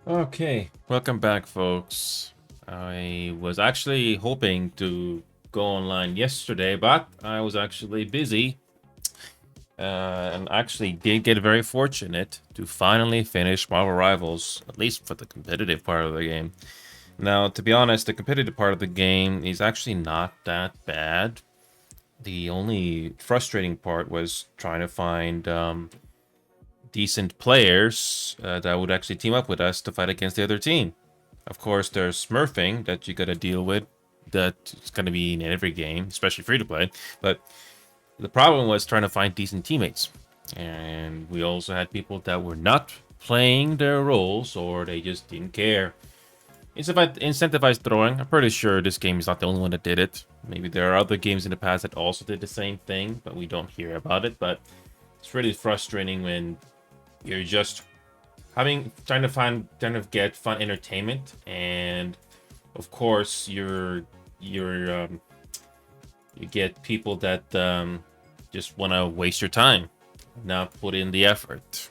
Okay, welcome back, folks. I was actually hoping to go online yesterday, but I was actually busy and actually did get very fortunate to finally finish Marvel Rivals, at least for the competitive part of the game. Now, to be honest, the competitive part of the game is actually not that bad. The only frustrating part was trying to find decent players that would actually team up with us to fight against the other team. Of course, there's smurfing that you gotta deal with. That's gonna be in every game, especially free to play. But the problem was trying to find decent teammates. And we also had people that were not playing their roles or they just didn't care. Incentivized throwing. I'm pretty sure this game is not the only one that did it. Maybe there are other games in the past that also did the same thing, but we don't hear about it. But it's really frustrating when you're just trying to get fun entertainment, and of course you get people that just want to waste your time, not put in the effort,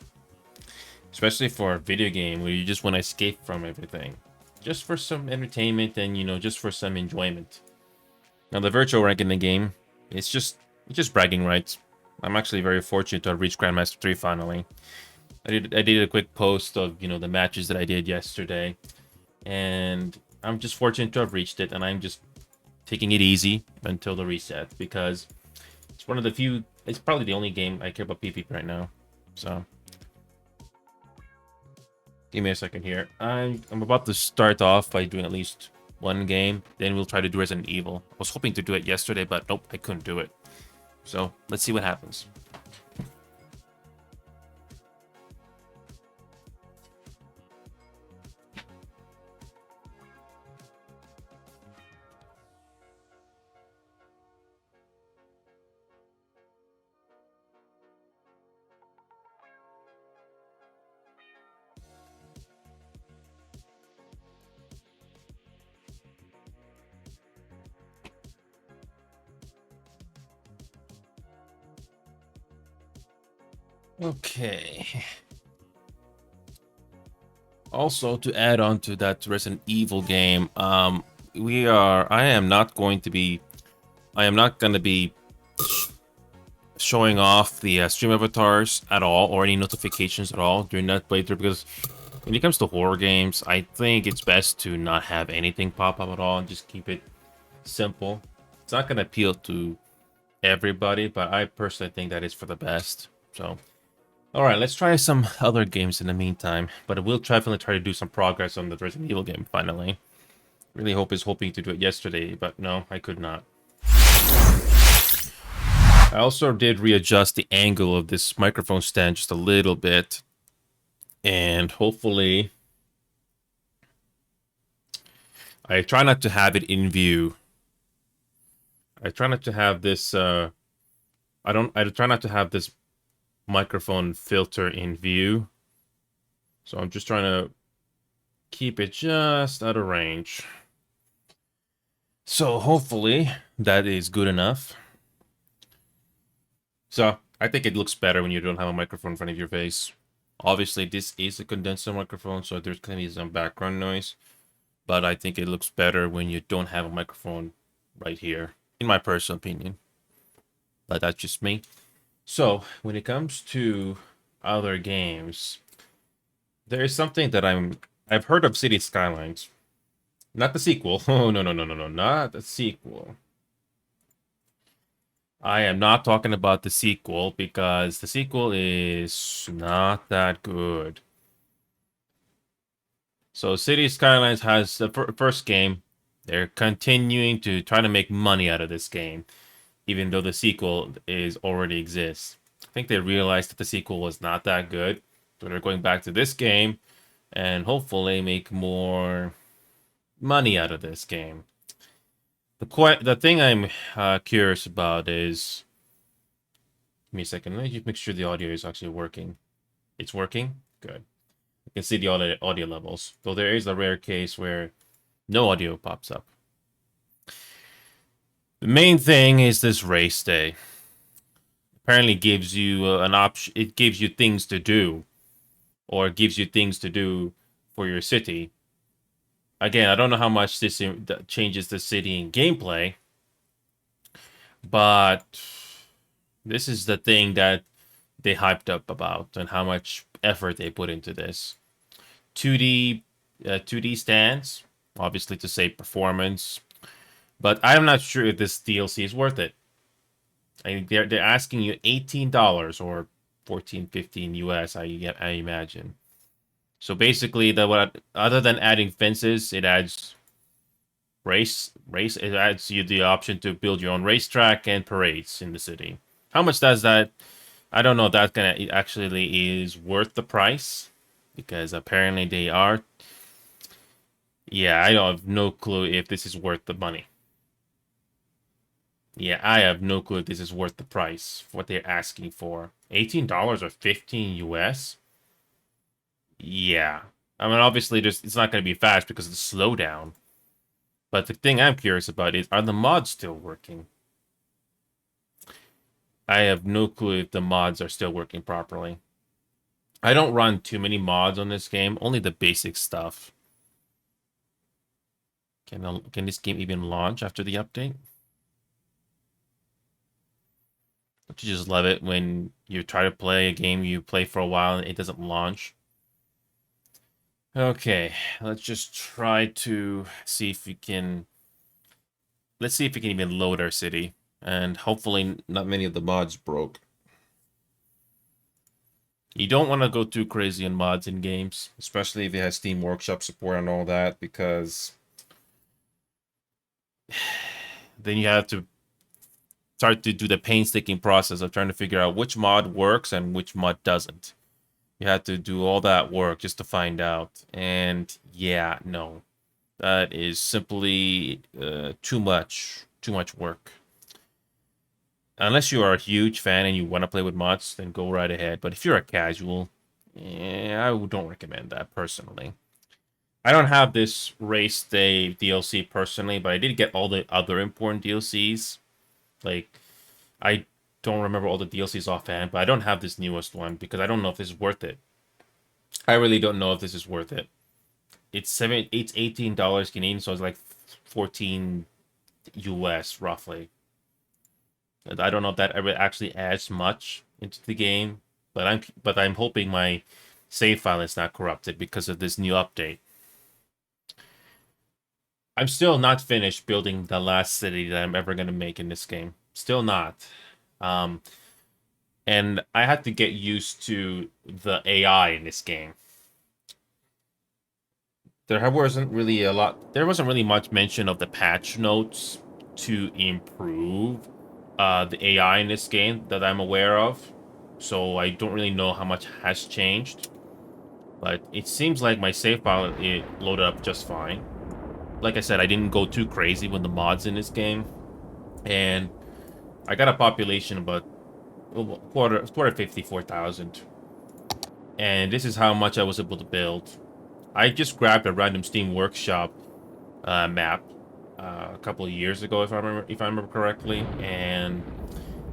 especially for a video game where you just want to escape from everything just for some entertainment and just for some enjoyment. Now the virtual rank in the game, it's just bragging rights. I'm actually very fortunate to have reached Grandmaster 3 finally. I did a quick post of the matches that I did yesterday, and I'm just fortunate to have reached it, and I'm just taking it easy until the reset because it's one of the few. It's probably the only game I care about PvP right now. So give me a second here. I'm about to start off by doing at least one game. Then we'll try to do Resident Evil. I was hoping to do it yesterday, but nope, I couldn't do it. So let's see what happens. Okay. Also, to add on to that Resident Evil game, I am not going to be, I am not going to be showing off the stream avatars at all or any notifications at all during that playthrough because when it comes to horror games, I think it's best to not have anything pop up at all and just keep it simple. It's not going to appeal to everybody, but I personally think that is for the best. So, all right, let's try some other games in the meantime. But I will definitely try to do some progress on the Resident Evil game finally. Really hoping to do it yesterday, but no, I could not. I also did readjust the angle of this microphone stand just a little bit. And hopefully, I try not to have it in view. I try not to have this, I try not to have this microphone filter in view. So I'm just trying to keep it just out of range. So hopefully that is good enough. So I think it looks better when you don't have a microphone in front of your face. Obviously, this is a condenser microphone, so there's going to be some background noise. But I think it looks better when you don't have a microphone right here, in my personal opinion. But that's just me. So when it comes to other games, there is something that I've heard of City Skylines. Not the sequel. Oh, no, no, no, no, no, not the sequel. I am not talking about the sequel because the sequel is not that good. So City Skylines has the first game. They're continuing to try to make money out of this game, even though the sequel is already exists. I think they realized that the sequel was not that good, so they're going back to this game and hopefully make more money out of this game. The thing I'm curious about is, give me a second. Let me just make sure the audio is actually working. It's working. Good. You can see the audio levels, though there is a rare case where no audio pops up. The main thing is this race day. Apparently gives you an option. It gives you things to do, or it gives you things to do for your city. Again, I don't know how much this changes the city in gameplay, but this is the thing that they hyped up about and how much effort they put into this. 2D 2D stands, obviously to save performance, but I'm not sure if this DLC is worth it. I mean, they're asking you $18 or 14, 15 US. I imagine. So basically, the what other than adding fences, it adds race. It adds you the option to build your own racetrack and parades in the city. How much does that? I don't know if that gonna actually is worth the price, because apparently they are. Yeah, I don't have no clue if this is worth the money. Yeah, I have no clue if this is worth the price for what they're asking for. $18 or 15 US? Yeah. I mean, obviously, it's not going to be fast because of the slowdown. But the thing I'm curious about is, are the mods still working? I have no clue if the mods are still working properly. I don't run too many mods on this game, only the basic stuff. Can this game even launch after the update? Don't you just love it when you try to play a game you play for a while and it doesn't launch? Okay, let's just try to see if we can... Let's see if we can even load our city. And hopefully not many of the mods broke. You don't want to go too crazy on mods in games, especially if it has Steam Workshop support and all that, because then you have to start to do the painstaking process of trying to figure out which mod works and which mod doesn't. You have to do all that work just to find out. And yeah, no. That is simply too much work. Unless you are a huge fan and you want to play with mods, then go right ahead. But if you're a casual, I don't recommend that personally. I don't have this race day DLC personally, but I did get all the other important DLCs. Like, I don't remember all the DLCs offhand, but I don't have this newest one because I don't know if this is worth it. I really don't know if this is worth it. It's $18 Canadian, so it's like 14 US roughly. I don't know if that ever actually adds much into the game, but I'm hoping my save file is not corrupted because of this new update. I'm still not finished building the last city that I'm ever gonna make in this game. Still not. And I had to get used to the AI in this game. There wasn't really a lot. There wasn't really much mention of the patch notes to improve the AI in this game that I'm aware of. So I don't really know how much has changed. But it seems like my save file it loaded up just fine. Like I said, I didn't go too crazy with the mods in this game. And I got a population of about quarter 54,000. And this is how much I was able to build. I just grabbed a random Steam Workshop map a couple of years ago, if I remember correctly, and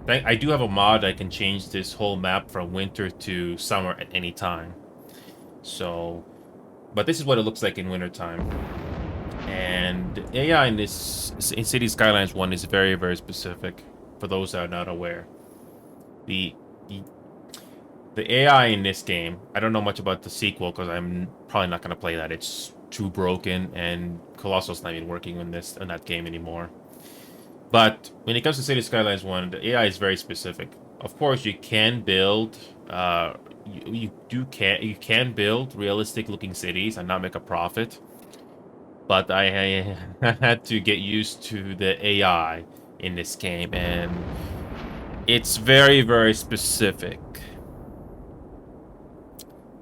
I do have a mod I can change this whole map from winter to summer at any time. So, but this is what it looks like in wintertime. And AI in City Skylines 1 is very, very specific for those that are not aware. The the AI in this game, I don't know much about the sequel because I'm probably not going to play that. It's too broken, and Colossal's not even working on that game anymore. But when it comes to City Skylines 1, the AI is very specific. Of course, you can build, you can build realistic-looking cities and not make a profit. But I had to get used to the AI in this game, and it's very, very specific.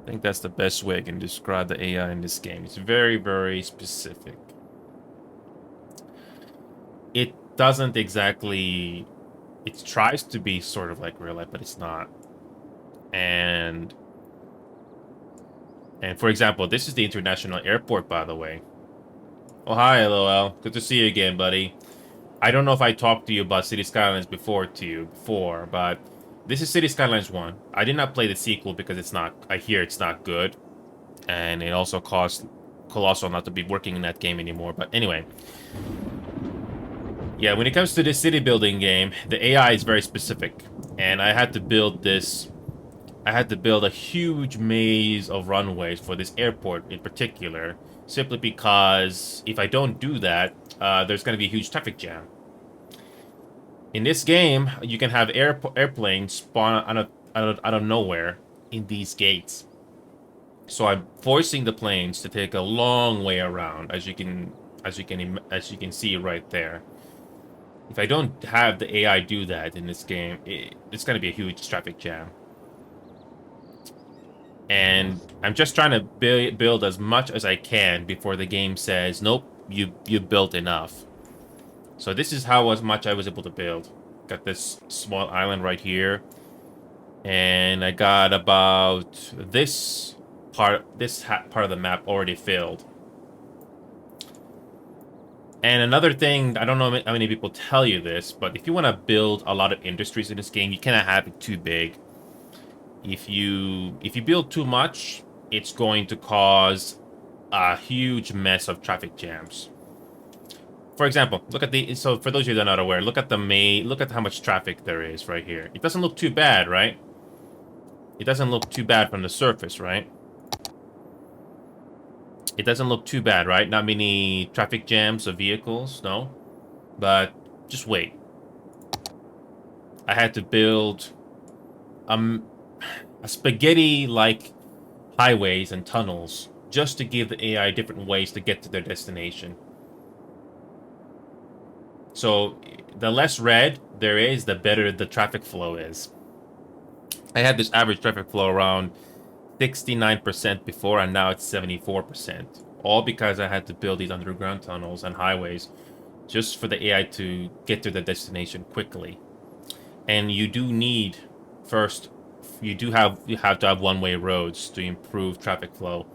I think that's the best way I can describe the AI in this game. It's very, very specific. It doesn't exactly... It tries to be sort of like real life, but it's not. And for example, this is the international airport, by the way. Oh, hi, LOL. Good to see you again, buddy. I don't know if I talked to you about City Skylines before, but this is City Skylines 1. I did not play the sequel because it's not... I hear it's not good. And it also caused Colossal not to be working in that game anymore. But anyway. Yeah, when it comes to this city building game, the AI is very specific. And I had to build this... I had to build a huge maze of runways for this airport in particular. Simply because if I don't do that, there's going to be a huge traffic jam. In this game, you can have airplanes spawn out of nowhere in these gates. So I'm forcing the planes to take a long way around, as you can see right there. If I don't have the AI do that in this game, it's going to be a huge traffic jam. And I'm just trying to build as much as I can before the game says, nope, you built enough. So this is how much I was able to build. Got this small island right here. And I got about this part of the map already filled. And another thing, I don't know how many people tell you this, but if you want to build a lot of industries in this game, you cannot have it too big. If you build too much, it's going to cause a huge mess of traffic jams. For example, look at so for those of you that are not aware, look at how much traffic there is right here. It doesn't look too bad, right? It doesn't look too bad from the surface, right? It doesn't look too bad, right? Not many traffic jams of vehicles, no? But just wait. I had to build a spaghetti-like highways and tunnels just to give the AI different ways to get to their destination. So the less red there is, the better the traffic flow is. I had this average traffic flow around 69% before, and now it's 74%. All because I had to build these underground tunnels and highways just for the AI to get to the destination quickly. And you do need, first, you have to have one-way roads to improve traffic flow.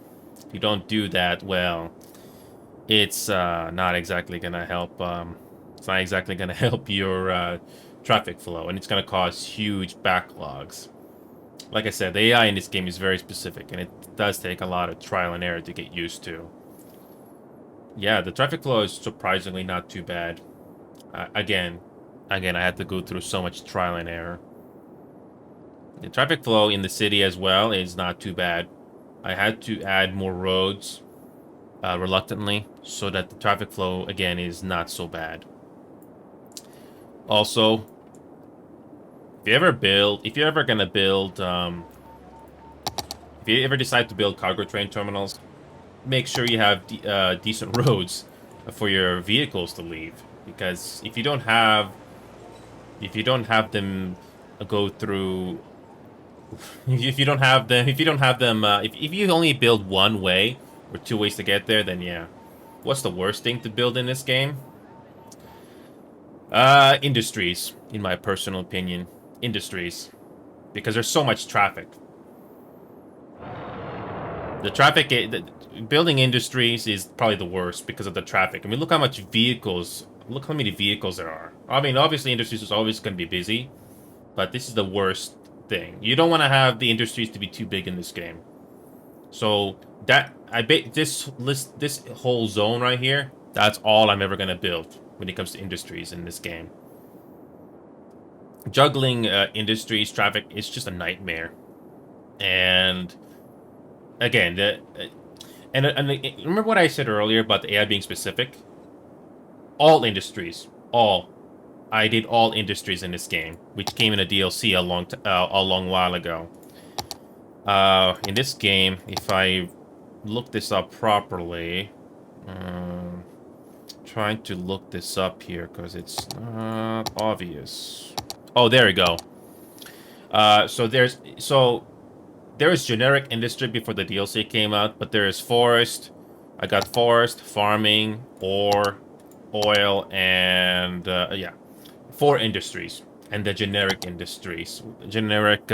If you don't do that, well, it's not exactly gonna help. It's not exactly gonna help your traffic flow, and it's gonna cause huge backlogs. Like I said, the AI in this game is very specific, and it does take a lot of trial and error to get used to. Yeah, the traffic flow is surprisingly not too bad. Again, I had to go through so much trial and error. The traffic flow in the city as well is not too bad. I had to add more roads reluctantly so that the traffic flow, again, is not so bad. Also, if you ever decide to build cargo train terminals, make sure you have decent roads for your vehicles to leave. Because if you don't have them go through, if you only build one way or two ways to get there, then yeah. What's the worst thing to build in this game? Industries, in my personal opinion. Industries. Because there's so much traffic. The traffic, building industries is probably the worst because of the traffic. I mean, look how many vehicles there are. I mean, obviously industries is always going to be busy, but this is the worst thing. You don't want to have the industries to be too big in this game. So this whole zone right here, that's all I'm ever going to build when it comes to industries in this game. Juggling industries, traffic, is just a nightmare. And again, and remember what I said earlier about the AI being specific? All industries, all. I did all industries in this game, which came in a DLC a long while ago. In this game, if I look this up properly, trying to look this up here because it's not obvious. Oh, there we go. So there is generic industry before the DLC came out, but there is forest. I got forest, farming, ore, oil, and yeah, 4 industries, and the generic industries, generic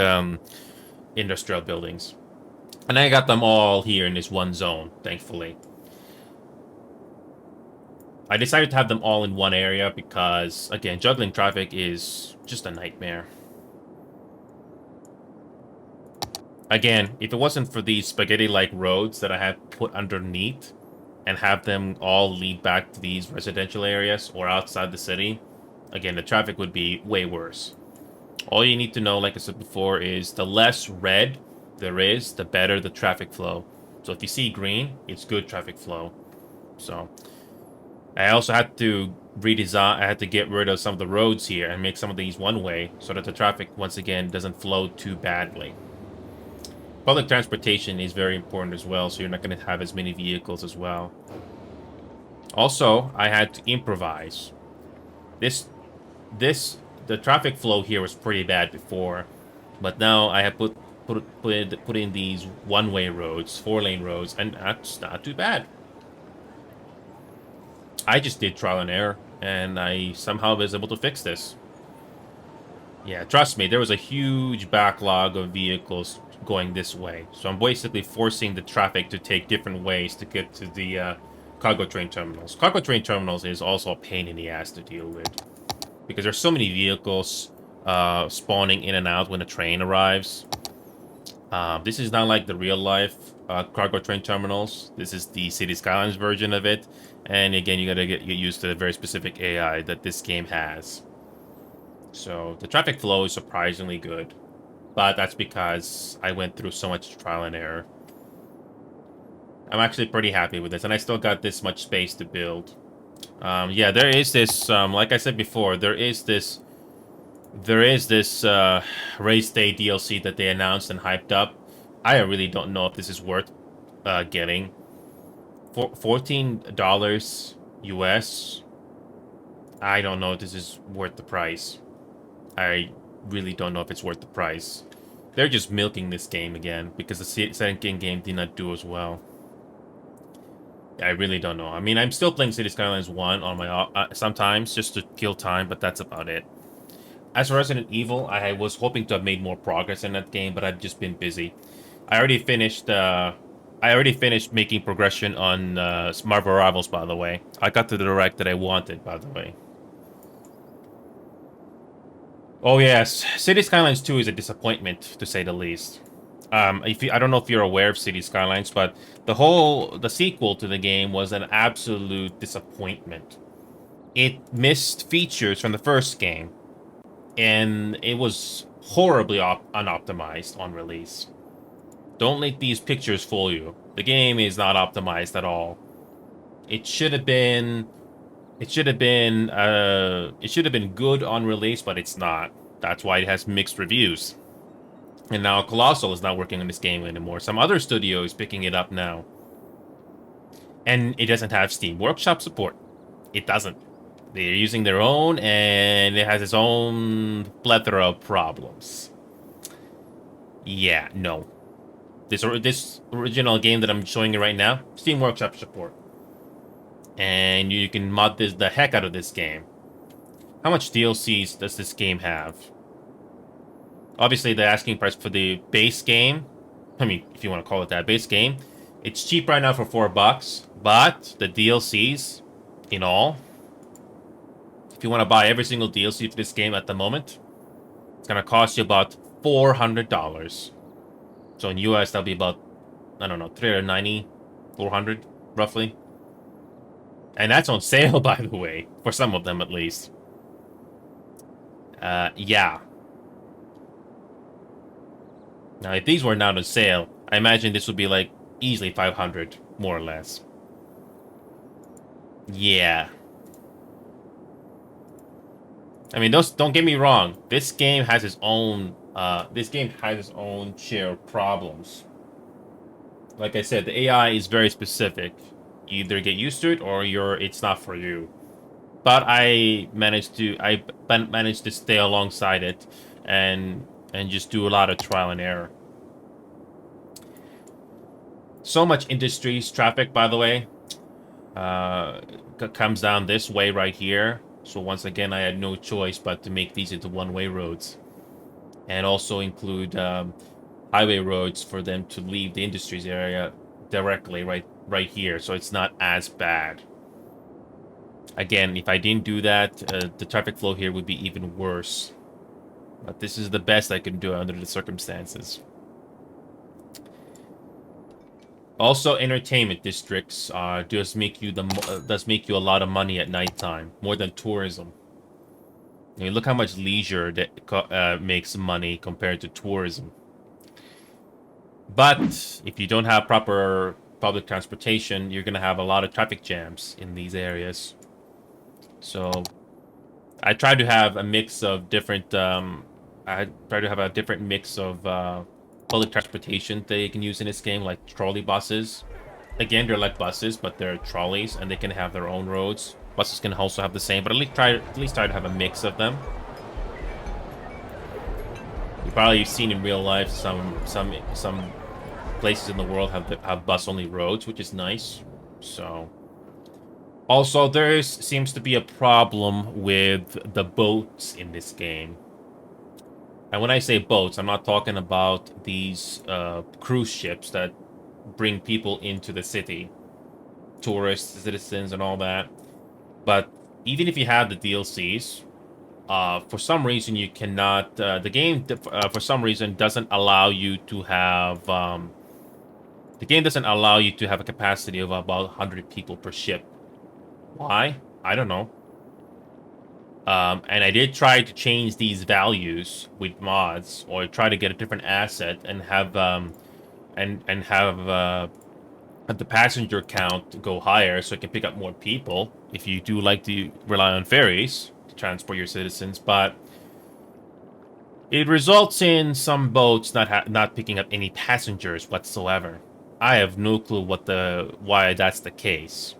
industrial buildings, and I got them all here in this one zone. Thankfully, I decided to have them all in one area because, again, juggling traffic is just a nightmare. Again, if it wasn't for these spaghetti-like roads that I had put underneath and have them all lead back to these residential areas or outside the city, again, the traffic would be way worse. All you need to know, like I said before, is the less red there is, the better the traffic flow. So if you see green, it's good traffic flow. So I also had to redesign, I had to get rid of some of the roads here and make some of these one-way so that the traffic, once again, doesn't flow too badly. Public transportation is very important as well, so you're not going to have as many vehicles as well. Also, I had to improvise. This, this, the traffic flow here was pretty bad before, but now I have put in these one-way roads, 4-lane roads, and that's not too bad. I just did trial and error, and I somehow was able to fix this. Yeah, trust me, there was a huge backlog of vehicles going this way. So I'm basically forcing the traffic to take different ways to get to the cargo train terminals. Cargo train terminals is also a pain in the ass to deal with, because there's so many vehicles spawning in and out when a train arrives. This is not like the real-life cargo train terminals. This is the City Skylines version of it. And again, you gotta get used to the very specific AI that this game has. So the traffic flow is surprisingly good, but that's because I went through so much trial and error. I'm actually pretty happy with this, and I still got this much space to build. Yeah, there is this, like I said before, there is this race day DLC that they announced and hyped up. I really don't know if this is worth getting. For $14 US, I don't know if this is worth the price. I really don't know if it's worth the price. They're just milking this game again because the second game did not do as well. I really don't know. I mean, I'm still playing City Skylines 1 on my sometimes just to kill time, but that's about it. As for Resident Evil, I was hoping to have made more progress in that game, but I've just been busy. I already finished making progression on Marvel Rivals, by the way. I got to the direct that I wanted, by the way. Oh yes, City Skylines 2 is a disappointment, to say the least. I don't know if you're aware of City Skylines, but the sequel to the game was an absolute disappointment. It missed features from the first game, and it was horribly unoptimized on release. Don't let these pictures fool you. The game is not optimized at all. It should have been it should have been good on release, but it's not. That's why it has mixed reviews. And now Colossal is not working on this game anymore. Some other studio is picking it up now. And it doesn't have Steam Workshop support. It doesn't. They're using their own, and it has its own plethora of problems. Yeah, no. This original game that I'm showing you right now, Steam Workshop support. And you can mod the heck out of this game. How much DLCs does this game have? Obviously, the asking price for the base game, I mean, if you want to call it that, base game, it's cheap right now for $4, but the DLCs, in all, if you want to buy every single DLC for this game at the moment, it's going to cost you about $400. So in US, that'll be about, I don't know, 390, 400, roughly. And that's on sale, by the way, for some of them at least. Yeah. Now, if these were not on sale, I imagine this would be like easily 500, more or less. Yeah. I mean, don't get me wrong. This game has its own share of problems. Like I said, the AI is very specific. You either get used to it or it's not for you. But I managed to stay alongside it and just do a lot of trial and error. So much industries traffic, by the way, comes down this way right here. So once again, I had no choice but to make these into one-way roads, and also include highway roads for them to leave the industries area directly right here, so it's not as bad. Again, if I didn't do that, the traffic flow here would be even worse. But this is the best I can do under the circumstances. Also, entertainment districts does make you a lot of money at nighttime, more than tourism. I mean, look how much leisure that makes money compared to tourism. But if you don't have proper public transportation, you're gonna have a lot of traffic jams in these areas. So I try to have a mix of different. I try to have a different mix of public transportation that you can use in this game, like trolley buses. Again, they're like buses, but they're trolleys, and they can have their own roads. Buses can also have the same, but at least try to have a mix of them. You probably seen in real life some places in the world have bus only roads, which is nice. So also there seems to be a problem with the boats in this game. And when I say boats, I'm not talking about these cruise ships that bring people into the city, tourists, citizens, and all that. But even if you have the DLCs, for some reason you cannot. The game, for some reason, doesn't allow you to have. The game doesn't allow you to have a capacity of about 100 people per ship. Why? I don't know. And I did try to change these values with mods, or try to get a different asset and have and have the passenger count go higher, so it can pick up more people. If you do like to rely on ferries to transport your citizens, but it results in some boats not picking up any passengers whatsoever. I have no clue why that's the case.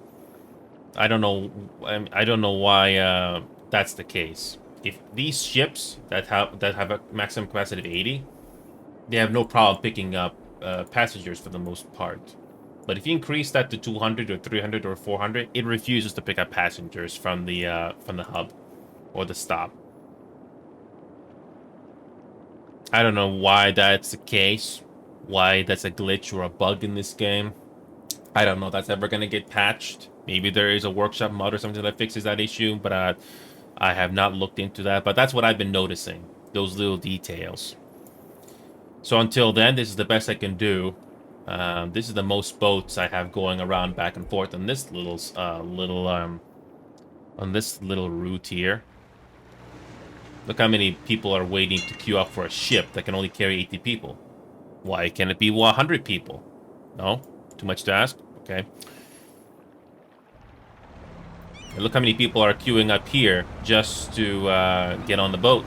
I don't know. I don't know why that's the case. If these ships that have a maximum capacity of 80, they have no problem picking up passengers for the most part. But if you increase that to 200 or 300 or 400, it refuses to pick up passengers from the hub or the stop. I don't know why that's the case. Why that's a glitch or a bug in this game. I don't know if that's ever gonna get patched. Maybe there is a workshop mod or something that fixes that issue, but I have not looked into that. But that's what I've been noticing. Those little details. So until then, this is the best I can do. This is the most boats I have going around back and forth on this little route here. Look how many people are waiting to queue up for a ship that can only carry 80 people. Why can't it be 100 people? No? Too much to ask? Okay. And look how many people are queuing up here just to get on the boat.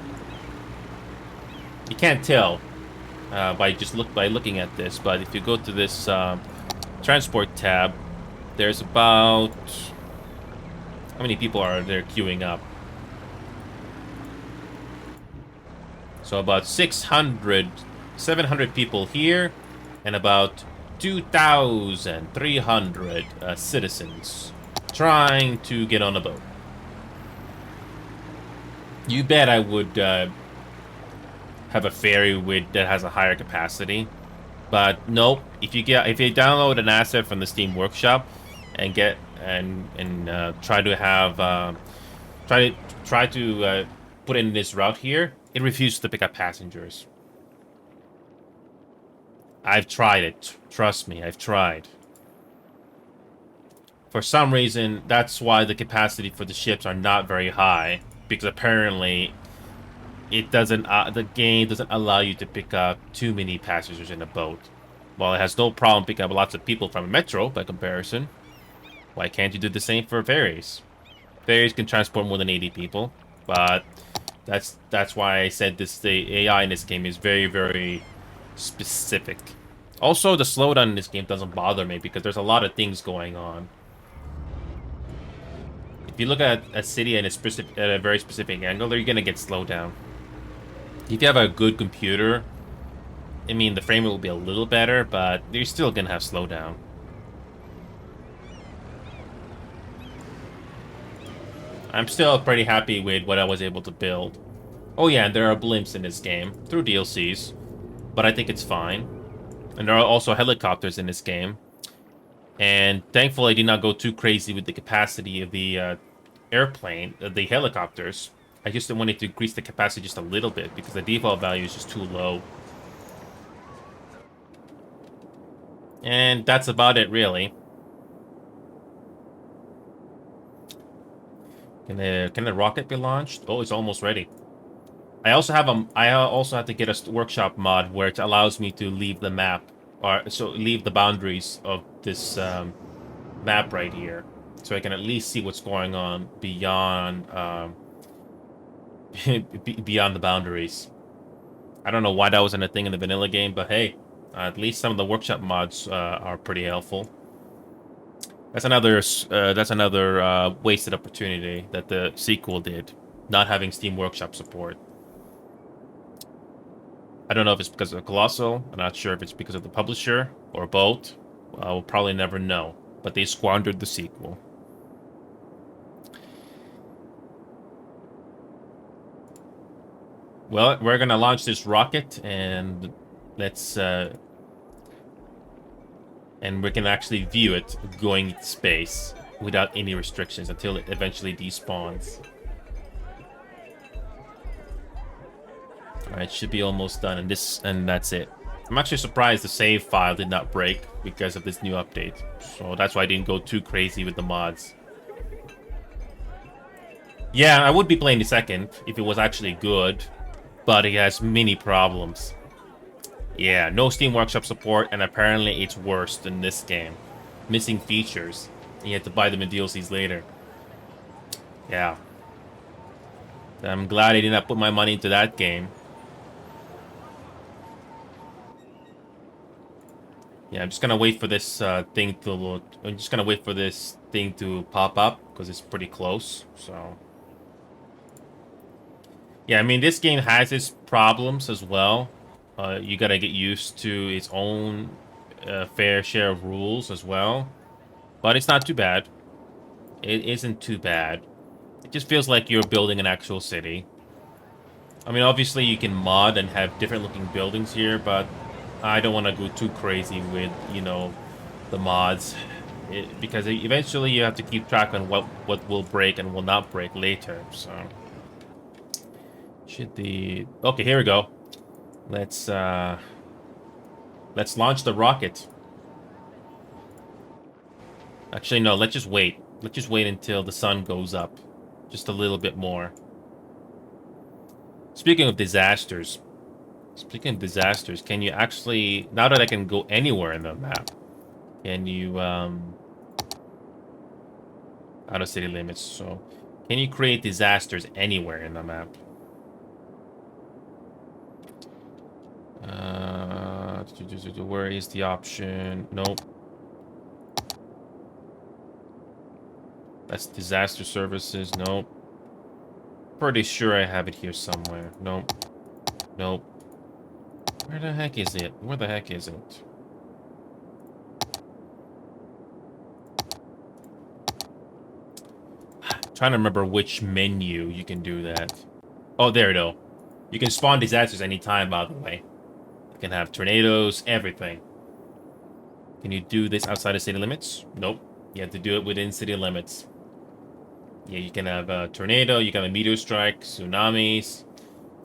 You can't tell by looking at this, but if you go to this transport tab, there's about how many people are there queuing up? So about 700 people here, and about 2,300 citizens trying to get on a boat. You bet I would have a ferry that has a higher capacity, but nope. If you download an asset from the Steam Workshop and try to have try to put in this route here, it refuses to pick up passengers. I've tried it. Trust me, I've tried. For some reason, that's why the capacity for the ships are not very high, because apparently the game doesn't allow you to pick up too many passengers in a boat. While it has no problem picking up lots of people from a metro by comparison, why can't you do the same for ferries? Ferries can transport more than 80 people, but that's why I said the AI in this game is very, very specific. Also, the slowdown in this game doesn't bother me because there's a lot of things going on. If you look at a city at a very specific angle, you're gonna get slowed down. If you have a good computer, I mean, the frame rate will be a little better, but you're still gonna have slowdown. I'm still pretty happy with what I was able to build. Oh yeah, and there are blimps in this game through DLCs, but I think it's fine. And there are also helicopters in this game. And thankfully, I did not go too crazy with the capacity of the the helicopters. I just wanted to increase the capacity just a little bit because the default value is just too low. And that's about it, really. Can the rocket be launched? Oh, it's almost ready. I also have to get a workshop mod where it allows me to leave the map, or so leave the boundaries of this map right here, so I can at least see what's going on beyond beyond the boundaries. I don't know why that wasn't a thing in the vanilla game, but hey, at least some of the workshop mods are pretty helpful. That's another wasted opportunity that the sequel did, not having Steam Workshop support. I don't know if it's because of Colossal. I'm not sure if it's because of the publisher or both. We'll probably never know. But they squandered the sequel. Well, we're gonna launch this rocket, and let's and we can actually view it going into space without any restrictions until it eventually despawns. All right, should be almost done, and that's it. I'm actually surprised the save file did not break because of this new update. So that's why I didn't go too crazy with the mods. Yeah, I would be playing the second if it was actually good, but it has many problems. Yeah, no Steam Workshop support, and apparently it's worse than this game. Missing features, and you have to buy them in DLCs later. Yeah. I'm glad I did not put my money into that game. Yeah, I'm just gonna wait for this thing to load. I'm just gonna wait for this thing to pop up because it's pretty close. So yeah, I mean this game has its problems as well. You gotta get used to its own fair share of rules as well. But it's not too bad. It isn't too bad. It just feels like you're building an actual city. I mean, obviously you can mod and have different looking buildings here, but I don't want to go too crazy with, the mods. Because eventually you have to keep track on what will break and will not break later, so... Okay, here we go. Let's, let's launch the rocket. Actually, no, let's just wait. Let's just wait until the sun goes up. Just a little bit more. Speaking of disasters, can you actually, now that I can go anywhere in the map, can you, out of city limits, so, can you create disasters anywhere in the map? Where is the option? Nope. That's disaster services. Nope. Pretty sure I have it here somewhere. Nope. Nope. Where the heck is it? Where the heck is it? Trying to remember which menu you can do that. Oh, there we go. You can spawn disasters anytime, by the way. You can have tornadoes, everything. Can you do this outside of city limits? Nope. You have to do it within city limits. Yeah, you can have a tornado, you can have a meteor strike, tsunamis,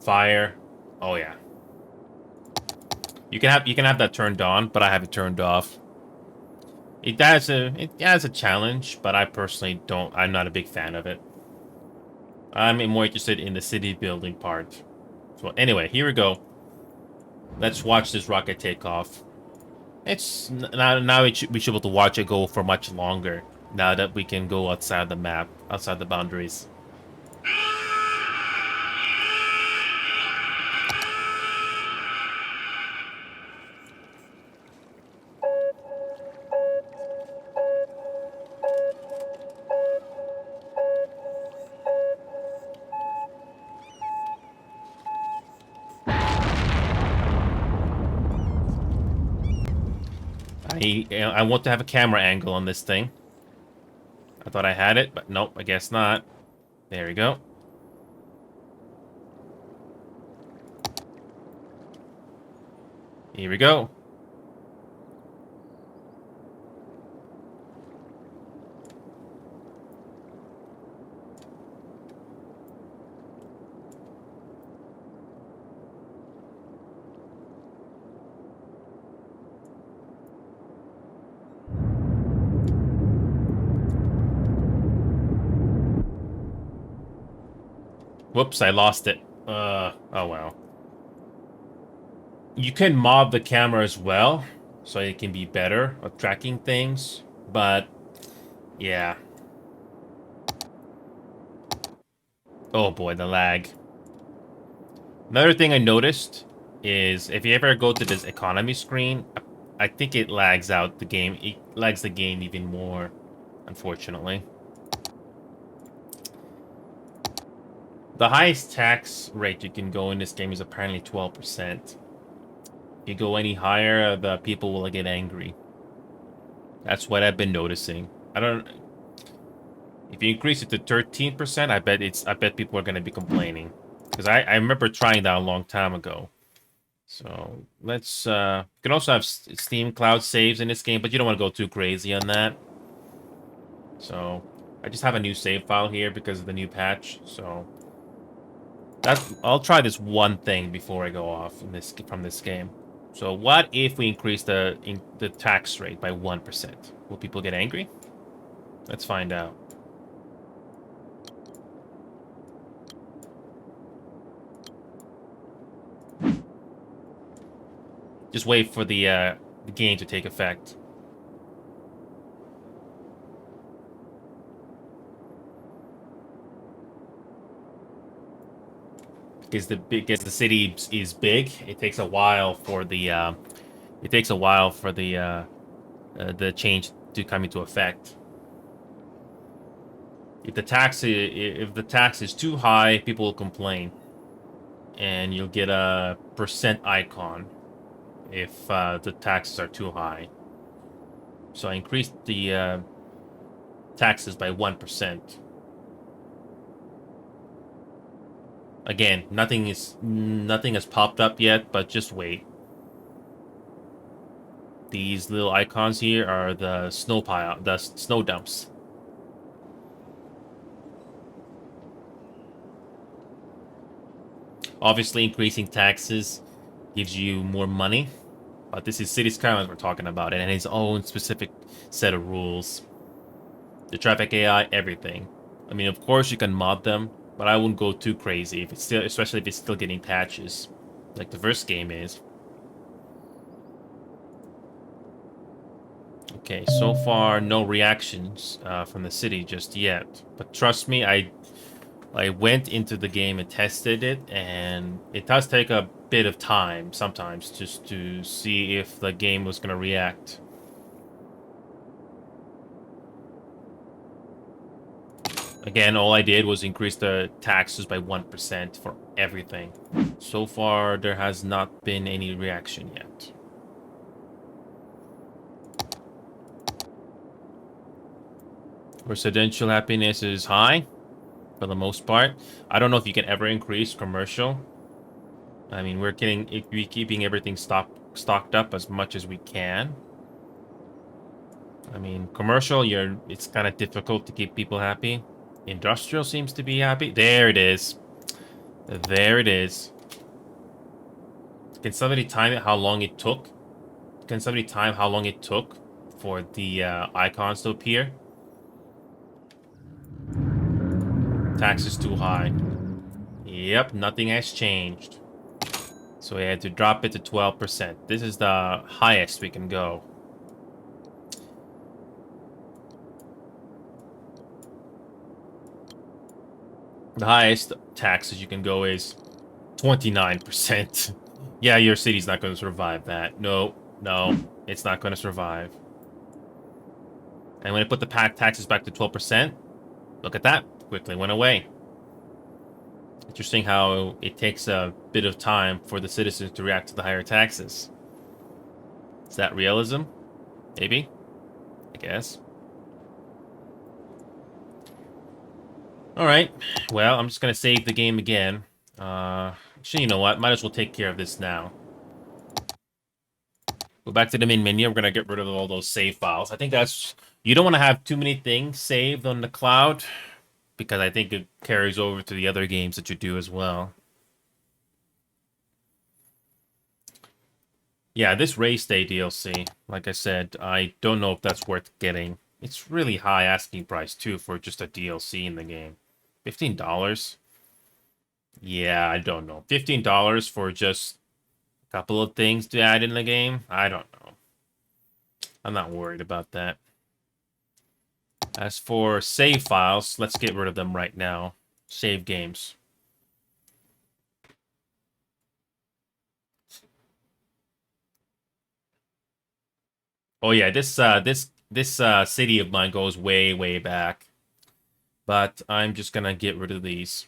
fire. Oh yeah. You can have that turned on, but I have it turned off. It has a challenge, but I personally don't. I'm not a big fan of it. I'm more interested in the city building part. So anyway, here we go. Let's watch this rocket take off. It's now we should be able to watch it go for much longer. Now that we can go outside the map, outside the boundaries. I want to have a camera angle on this thing. I thought I had it, but nope, I guess not. There we go. Here we go. Whoops, I lost it. Oh well. You can mod the camera as well, so it can be better at tracking things. But yeah. Oh boy, the lag. Another thing I noticed is if you ever go to this economy screen, I think it lags out the game. It lags the game even more, unfortunately. The highest tax rate you can go in this game is apparently 12%. If you go any higher, the people will get angry. That's what I've been noticing. I don't. If you increase it to 13%, I bet people are gonna be complaining. Because I remember trying that a long time ago. So let's you can also have Steam Cloud saves in this game, but you don't want to go too crazy on that. So I just have a new save file here because of the new patch. So I'll try this one thing before I go off from this game. So what if we increase the tax rate by 1%? Will people get angry? Let's find out. Just wait for the game to take effect. Because the city is big, it takes a while for the change to come into effect. If the tax is too high, people will complain, and you'll get a percent icon if the taxes are too high. So I increased the taxes by 1%. Again, nothing has popped up yet, but just wait. These little icons here are the snow dumps. Obviously, increasing taxes gives you more money, but this is City Skylines we're talking about, and its own specific set of rules. The traffic AI, everything. I mean, of course you can mod them, but I wouldn't go too crazy if it's still, especially if it's still getting patches, like the first game is. Okay, so far no reactions from the city just yet, but trust me, I went into the game and tested it, and it does take a bit of time sometimes just to see if the game was going to react. Again, all I did was increase the taxes by 1% for everything. So far, there has not been any reaction yet. Residential happiness is high, for the most part. I don't know if you can ever increase commercial. I mean, we're keeping everything stocked up as much as we can. I mean, commercial, it's kind of difficult to keep people happy. Industrial seems to be happy. There it is. There it is. Can somebody time it how long it took? Can somebody time how long it took for the icons to appear? Tax is too high. Yep, nothing has changed. So we had to drop it to 12%. This is the highest we can go. The highest taxes you can go is 29%. Yeah, your city's not going to survive that. No, no, it's not going to survive. And when I put the taxes back to 12%, look at that. Quickly went away. Interesting how it takes a bit of time for the citizens to react to the higher taxes. Is that realism? Maybe. I guess. Alright. Well, I'm just going to save the game again. Actually, you know what? Might as well take care of this now. Go back to the main menu. We're going to get rid of all those save files. I think that's... You don't want to have too many things saved on the cloud, because I think it carries over to the other games that you do as well. Yeah, this race day DLC, like I said, I don't know if that's worth getting. It's really high asking price, too, for just a DLC in the game. $15? Yeah, I don't know. $15 for just a couple of things to add in the game? I don't know. I'm not worried about that. As for save files, let's get rid of them right now. Save games. Oh yeah, this city of mine goes way, way back. But I'm just gonna get rid of these.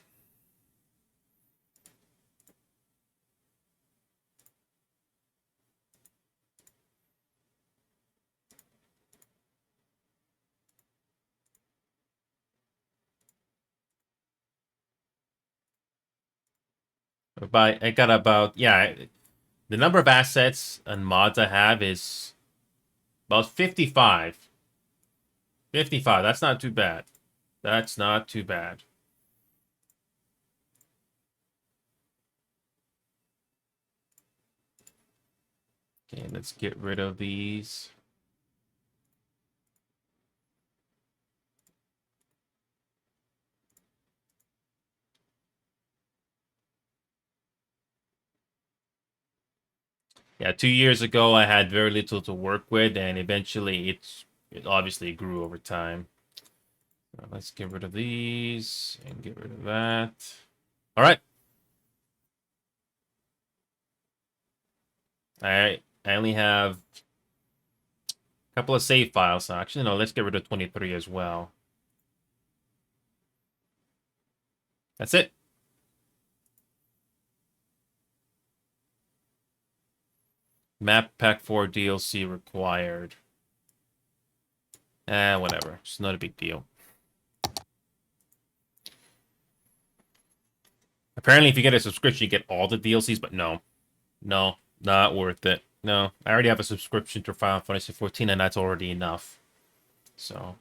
But I got about, yeah, the number of assets and mods I have is about 55. 55, that's not too bad. That's not too bad. Okay, let's get rid of these. Yeah, 2 years ago I had very little to work with, and eventually it obviously grew over time. Let's get rid of these and get rid of that. All right. I only have a couple of save files. Actually, no, let's get rid of 23 as well. That's it. Map Pack 4 DLC required. Whatever. It's not a big deal. Apparently, if you get a subscription, you get all the DLCs, but no. No, not worth it. No, I already have a subscription to Final Fantasy 14, and that's already enough. So,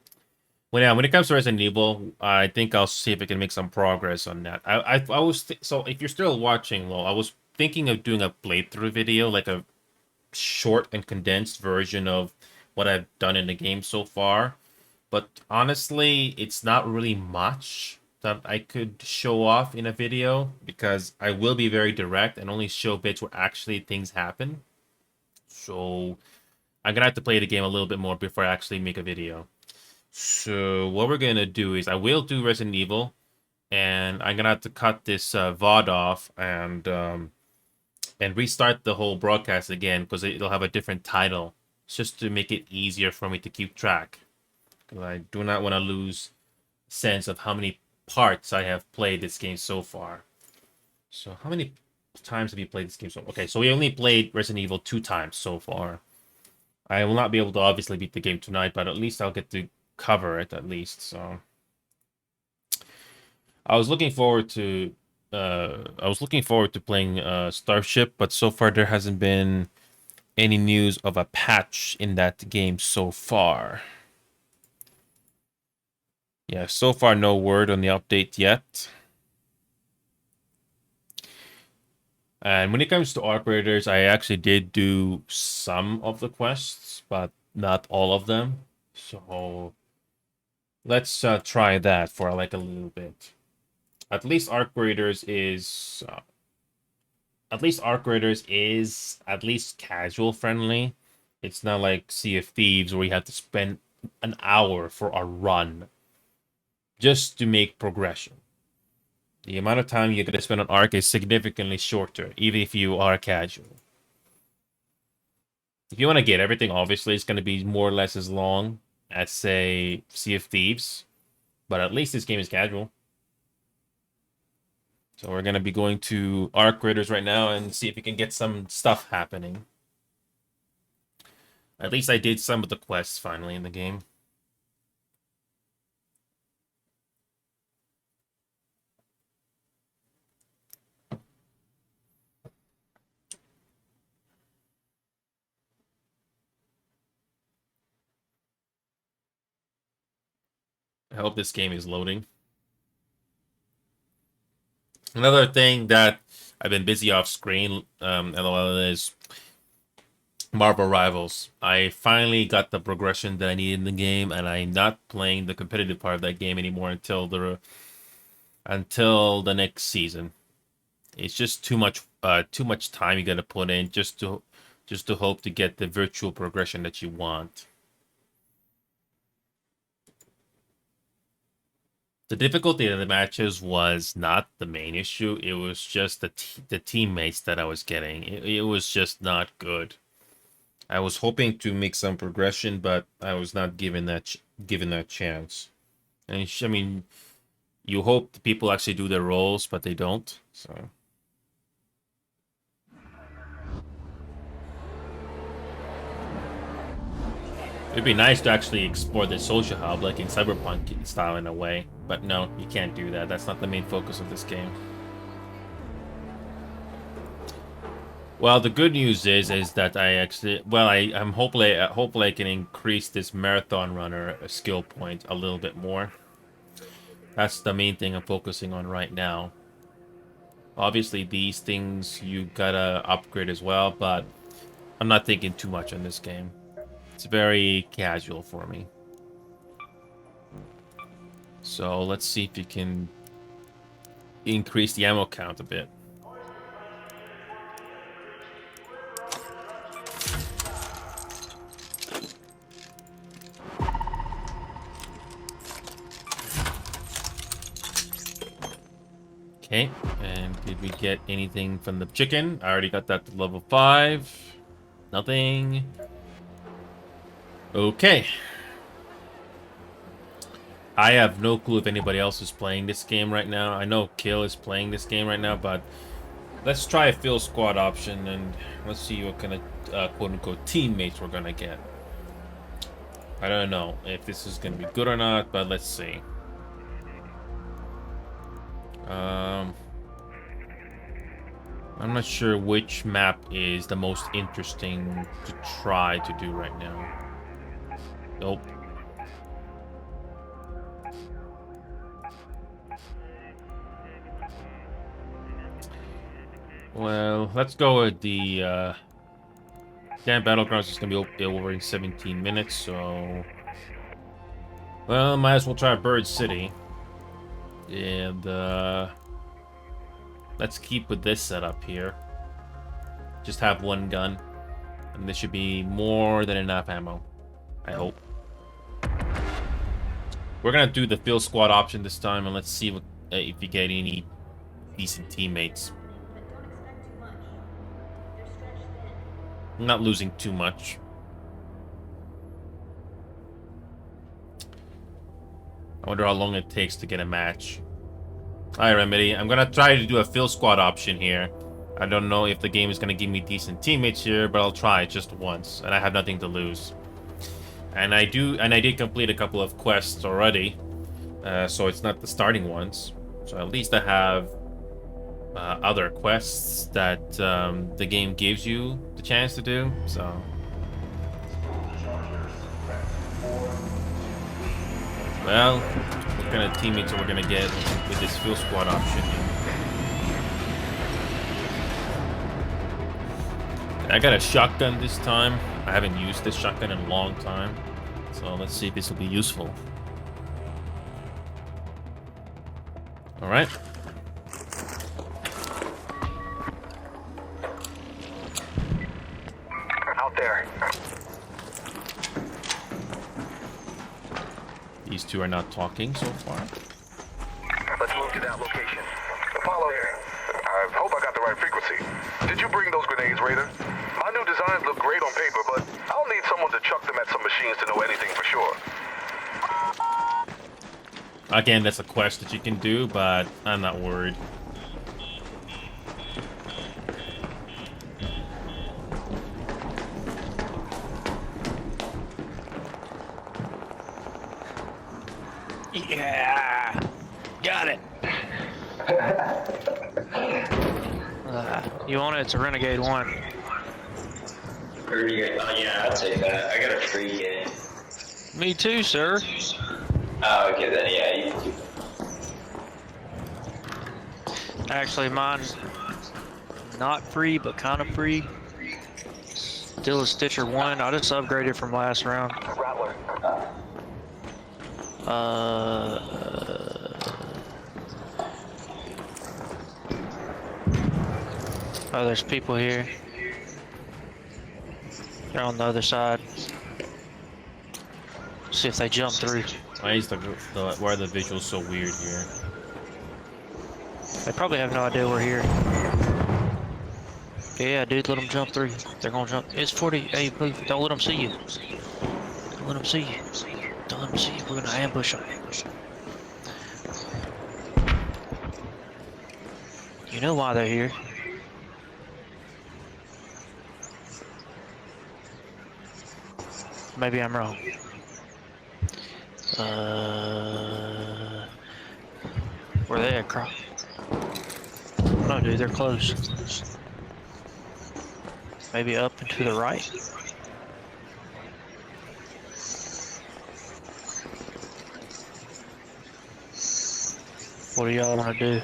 well, yeah, when it comes to Resident Evil, I think I'll see if I can make some progress on that. I was so if you're still watching, Lo, I was thinking of doing a playthrough video, like a short and condensed version of what I've done in the game so far. But honestly, it's not really much that I could show off in a video because I will be very direct and only show bits where actually things happen. So I'm gonna have to play the game a little bit more before I actually make a video. So what we're gonna do is I will do Resident Evil, and I'm gonna have to cut this VOD off and restart the whole broadcast again because it'll have a different title, just to make it easier for me to keep track. Because I do not want to lose sense of how many parts I have played this game so far. So how many times have you played this game so far? Okay, so we only played Resident Evil 2 times so far. I will not be able to obviously beat the game tonight, but at least I'll get to cover it at least. So I was looking forward to playing Starship, but so far there hasn't been any news of a patch in that game so far. Yeah, so far no word on the update yet. And when it comes to operators, I actually did do some of the quests, but not all of them. So let's try that for like a little bit. At least Arc Raiders is at least casual friendly. It's not like Sea of Thieves where you have to spend an hour for a run just to make progression. The amount of time you're going to spend on Arc is significantly shorter, even if you are casual. If you want to get everything, obviously, it's going to be more or less as long as, say, Sea of Thieves. But at least this game is casual. So we're going to be going to Arc Raiders right now and see if we can get some stuff happening. At least I did some of the quests finally in the game. I hope this game is loading. Another thing that I've been busy off screen, LOL, is Marvel Rivals. I finally got the progression that I needed in the game, and I'm not playing the competitive part of that game anymore until the next season. It's just too much time you got to put in just to hope to get the virtual progression that you want. The difficulty of the matches was not the main issue. It was just the teammates that I was getting. It was just not good. I was hoping to make some progression, but I was not given that chance. And I mean, you hope the people actually do their roles, but they don't. So it'd be nice to actually explore the social hub, like in Cyberpunk style, in a way. But no, you can't do that. That's not the main focus of this game. Well, the good news is that I actually, well, I'm hopefully I can increase this marathon runner skill point a little bit more. That's the main thing I'm focusing on right now. Obviously, these things you gotta upgrade as well, but I'm not thinking too much on this game. It's very casual for me. So let's see if you can increase the ammo count a bit. Okay, and did we get anything from the chicken? I already got that to level 5. Nothing. Okay. I have no clue if anybody else is playing this game right now. I know Kill is playing this game right now, but let's try a fill squad option and let's see what kind of quote-unquote teammates we're gonna get. I don't know if this is gonna be good or not, but let's see. I'm not sure which map is the most interesting to try to do right now. Nope. Well, let's go with the damn Battlegrounds is gonna be over in 17 minutes, so well, might as well try Bird City. And let's keep with this setup here. Just have one gun, and this should be more than enough ammo, I hope. We're gonna do the fill squad option this time, and let's see what if you get any decent teammates. I'm not losing too much. I wonder how long it takes to get a match. Hi, Remedy. I'm gonna try to do a fill squad option here. I don't know if the game is gonna give me decent teammates here, but I'll try it just once, and I have nothing to lose. And I did complete a couple of quests already, so it's not the starting ones. So at least I have other quests that the game gives you the chance to do. So well, what kind of teammates are we gonna get with this fill squad option? I got a shotgun this time. I haven't used this shotgun in a long time, so let's see if this will be useful. All right. Out there. These two are not talking so far. Let's move to that location. Apollo here. I hope I got the right frequency. Did you bring those grenades, Raider? My new designs look great on paper, but I'll need someone to chuck them at some machines to know anything for sure. Again, that's a quest that you can do, but I'm not worried. Yeah, got it. You want it? It's a Renegade 1. Renegade, oh yeah, I'll take that. I got a free game. Me too, sir. Oh, okay then, yeah, you keep it. Actually, mine not free, but kind of free. Still a Stitcher 1. I just upgraded from last round. Rattler. Oh, there's people here. They're on the other side. See if they jump through. Why is why are the visuals so weird here? They probably have no idea we're here. Yeah, dude, let them jump through. They're gonna jump. It's 40. Hey, move. Don't let them see you. Don't let them see you. Don't let them see you. We're gonna ambush them. You know why they're here. Maybe I'm wrong. Where they at, Croc? No, dude, they're close. Maybe up and to the right. What do y'all want to do?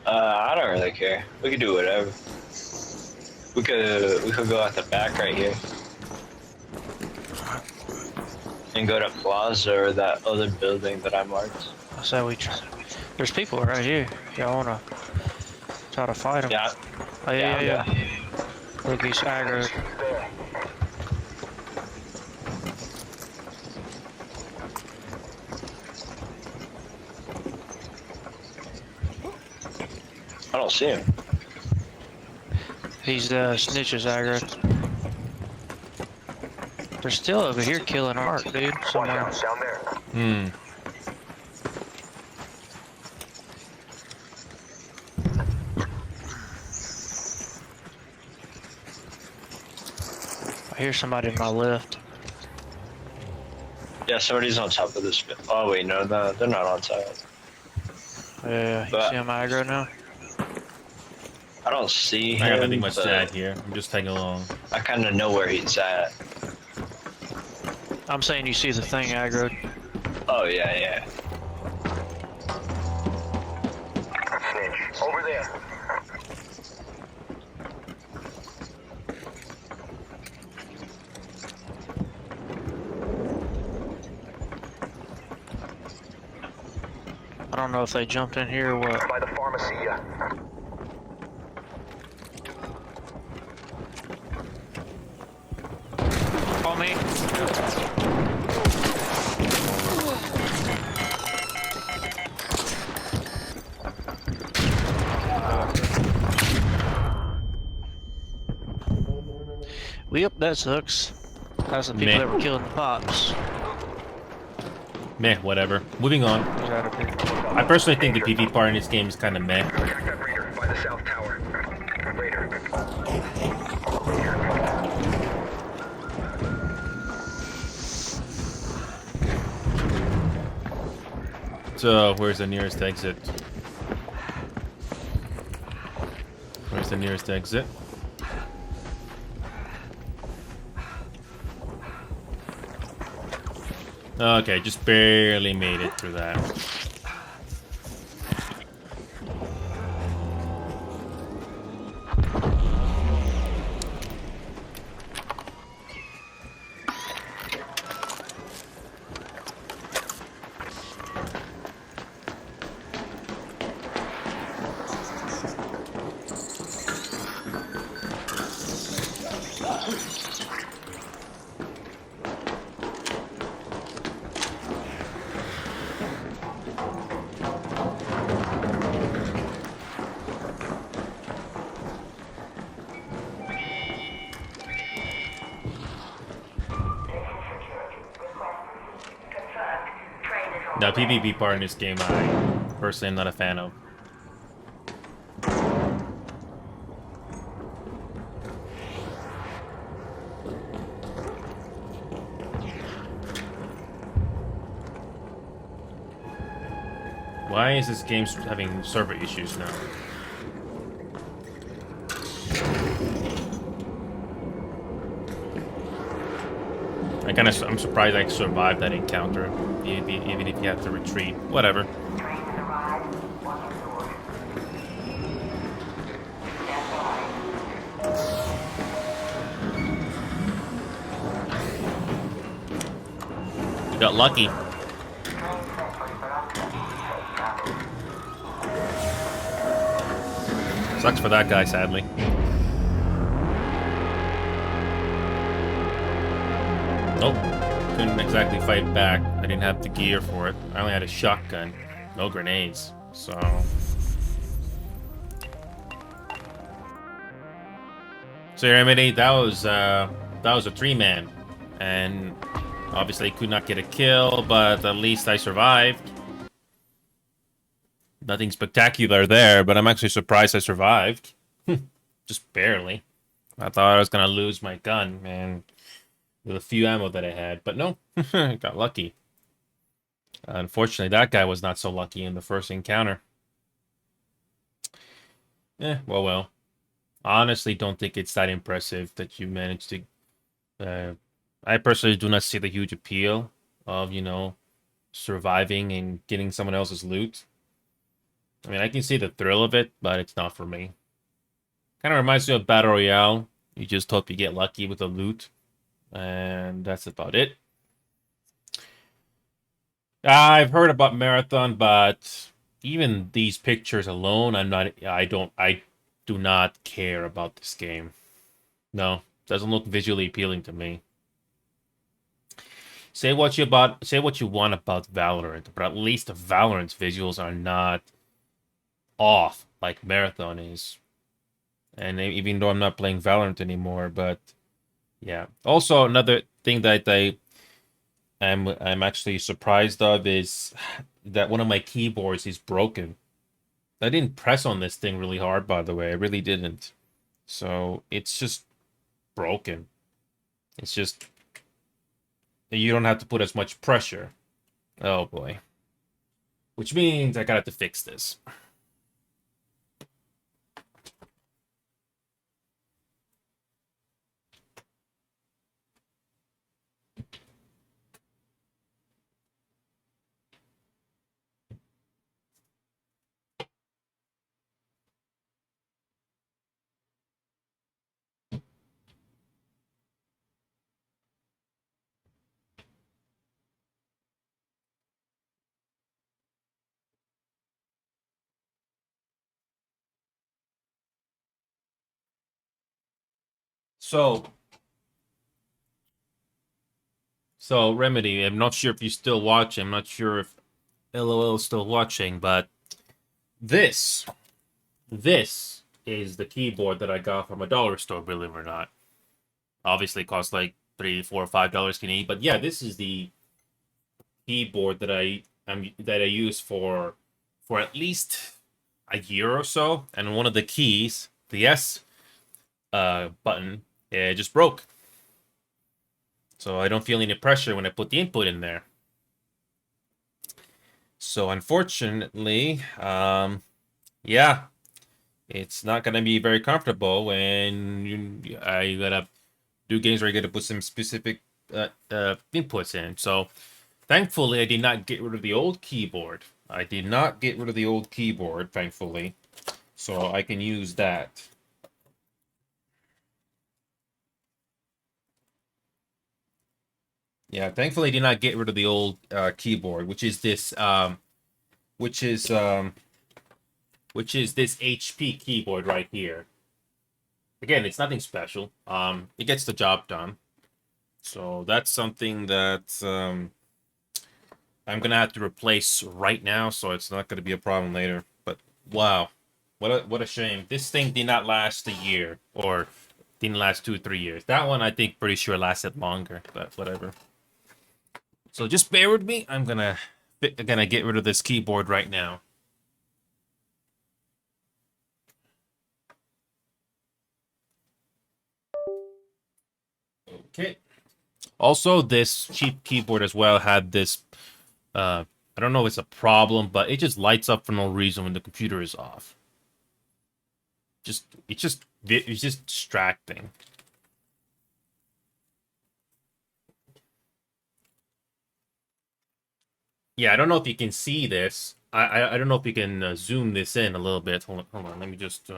I don't really care. We could do whatever. We could go out the back right here. And go to Plaza or that other building that I marked. I say we try. There's people right here. Y'all wanna try to fight them? Yeah. Oh, yeah. Look, he's aggro. I don't see him. He's snitches aggro. They're still over here killing Art, dude. Somewhere. Watch out, down there. Hmm. I hear somebody to my left. Yeah, somebody's on top of this. Oh wait, no, they're not on top. Yeah, you But- see him aggro now? I don't see him. I got nothing much but to add here. I'm just tagging along. I kind of know where he's at. I'm saying you see the thing aggro. Oh yeah. Snitch. Over there. I don't know if they jumped in here or what. By the pharmacy, yeah. Call me. Yep, that sucks. That's the people Meh. that were killing the pops. Meh, whatever. Moving on. Get out of here. I personally think the PvP part in this game is kind of meh. Attack that raider by the south tower. Raider. So, where's the nearest exit? Where's the nearest exit? Okay, just barely made it through that. The PvP part in this game, I personally am not a fan of. Why is this game having server issues now? I'm surprised I survived that encounter, even if you have to retreat. Whatever. You got lucky. Sucks for that guy, sadly. Nope. Couldn't exactly fight back. I didn't have the gear for it. I only had a shotgun. No grenades. So... So Remedy, that was a 3-man. And obviously could not get a kill, but at least I survived. Nothing spectacular there, but I'm actually surprised I survived. Just barely. I thought I was gonna lose my gun, man, with a few ammo that I had, but no, got lucky. Unfortunately, that guy was not so lucky in the first encounter. Well. Honestly, don't think it's that impressive that you managed to. I personally do not see the huge appeal of, surviving and getting someone else's loot. I mean, I can see the thrill of it, but it's not for me. Kind of reminds me of Battle Royale. You just hope you get lucky with the loot. And that's about it. I've heard about Marathon, but even these pictures alone, I do not care about this game. No, doesn't look visually appealing to me. Say what you want about Valorant, but at least the Valorant's visuals are not off like Marathon is. And even though I'm not playing Valorant anymore, but yeah. Also, another thing that I'm actually surprised of is that one of my keyboards is broken. I didn't press on this thing really hard, by the way. I really didn't. So it's just broken. It's just you don't have to put as much pressure. Oh boy. Which means I gotta have to fix this. So Remedy, I'm not sure if you're still watching. I'm not sure if LOL is still watching, but this is the keyboard that I got from a dollar store, believe it or not. Obviously, it costs like $3, $4, $5 Canadian, but yeah, this is the keyboard that I use for at least a year or so, and one of the keys, the S button, it just broke. So I don't feel any pressure when I put the input in there. So unfortunately, yeah, it's not gonna be very comfortable when I gotta do games where I gotta put some specific inputs in. So thankfully, I did not get rid of the old keyboard. Thankfully, so I can use that. Yeah, thankfully, I did not get rid of the old keyboard, which is this which is this HP keyboard right here. Again, it's nothing special. It gets the job done. So that's something that I'm gonna have to replace right now, so it's not gonna be a problem later. But wow, what a shame. This thing did not last a year, or didn't last 2 or 3 years. That one I think pretty sure lasted longer, but whatever. So just bear with me. I'm gonna get rid of this keyboard right now. Okay. Also, this cheap keyboard as well had this, I don't know if it's a problem, but it just lights up for no reason when the computer is off. It's just distracting. Yeah, I don't know if you can see this. I don't know if you can zoom this in a little bit. Hold on. Let me just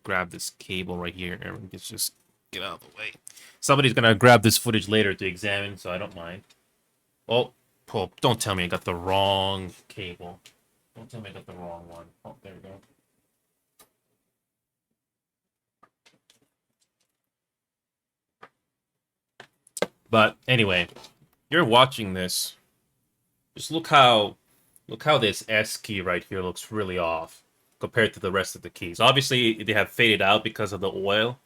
grab this cable right here and just get out of the way. Somebody's gonna grab this footage later to examine, so I don't mind. Oh, don't tell me I got the wrong cable. Don't tell me I got the wrong one. Oh, there we go. But anyway, you're watching this. Just look how this S key right here looks really off compared to the rest of the keys. Obviously, they have faded out because of the oil,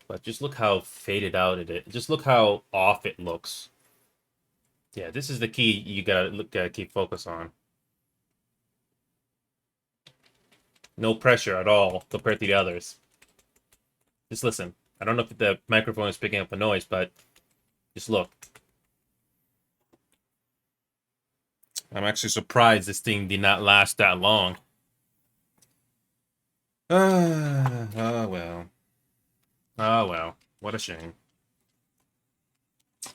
but just look how faded out it is. Just look how off it looks. Yeah, this is the key you gotta keep focus on. No pressure at all compared to the others. Just listen. I don't know if the microphone is picking up a noise, but just look. I'm actually surprised this thing did not last that long. Oh well. Oh well. What a shame.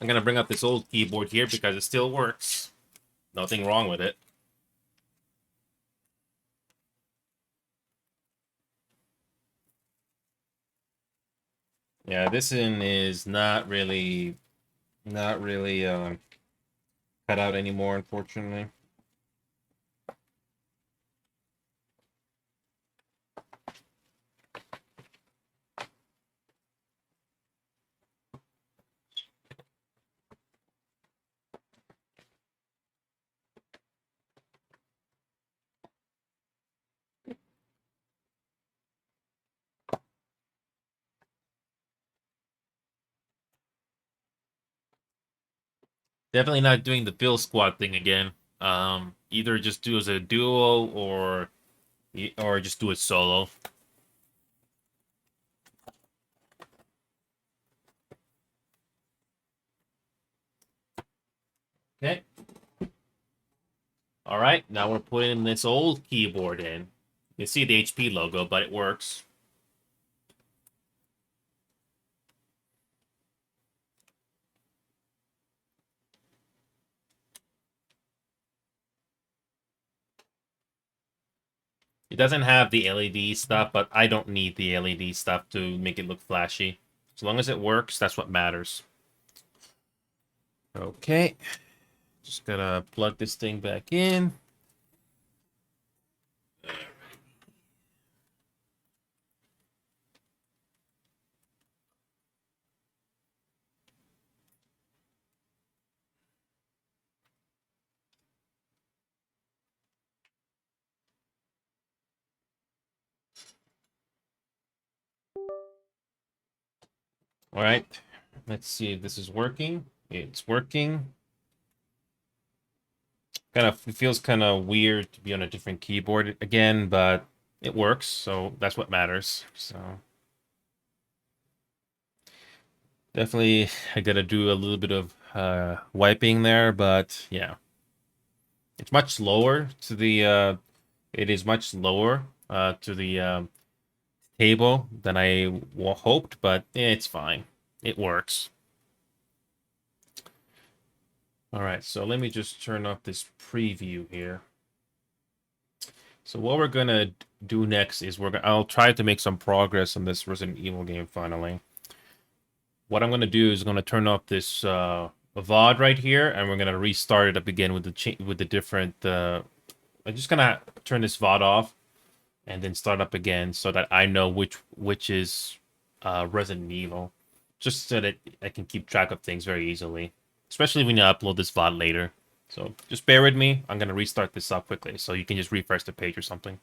I'm gonna bring up this old keyboard here because it still works. Nothing wrong with it. Yeah, this one is not really cut out anymore, unfortunately. Definitely not doing the Bill squad thing again. Either just do as a duo or just do it solo. Okay. All right. Now we're putting this old keyboard in. You see the HP logo, but it works. It doesn't have the LED stuff, but I don't need the LED stuff to make it look flashy. As long as it works, that's what matters. Okay. Just gotta plug this thing back in. All right. Let's see if this is working. It's working. It feels kind of weird to be on a different keyboard again, but it works, so that's what matters. So definitely I gotta do a little bit of wiping there, but yeah. It's much lower to the it is much lower to the table than I hoped, but it's fine. It works. All right, so let me just turn off this preview here. So what we're gonna do next is I'll try to make some progress on this Resident Evil game finally. What I'm gonna do is I'm gonna turn off this VOD right here, and we're gonna restart it up again with the different. I'm just gonna turn this VOD off, and then start up again so that I know which is Resident Evil, just so that I can keep track of things very easily, especially when you upload this VOD later. So just bear with me. I'm gonna restart this up quickly, so you can just refresh the page or something.